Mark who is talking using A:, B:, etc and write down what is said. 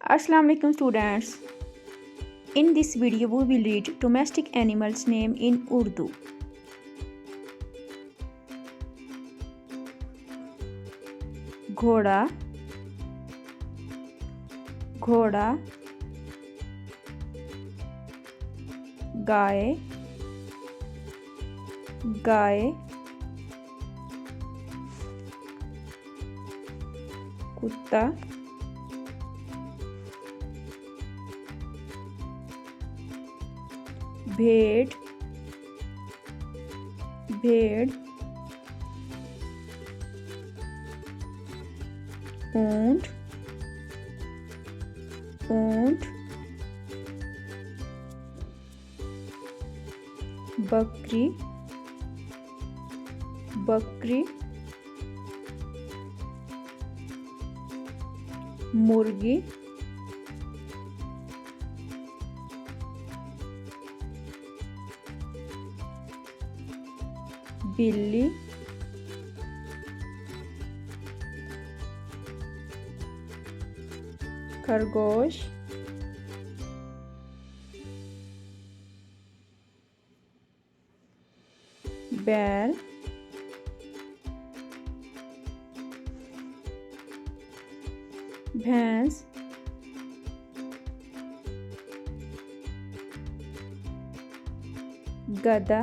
A: Assalamu alaikum students. In this video we will read domestic animals name in Urdu. घोड़ा, घोड़ा, गाय, गाय, कुत्ता, भेड़, भेड़, ऊंट, ऊंट, बकरी, बकरी, मुर्गी, बिल्ली, खरगोश, बैल, भैंस, गधा,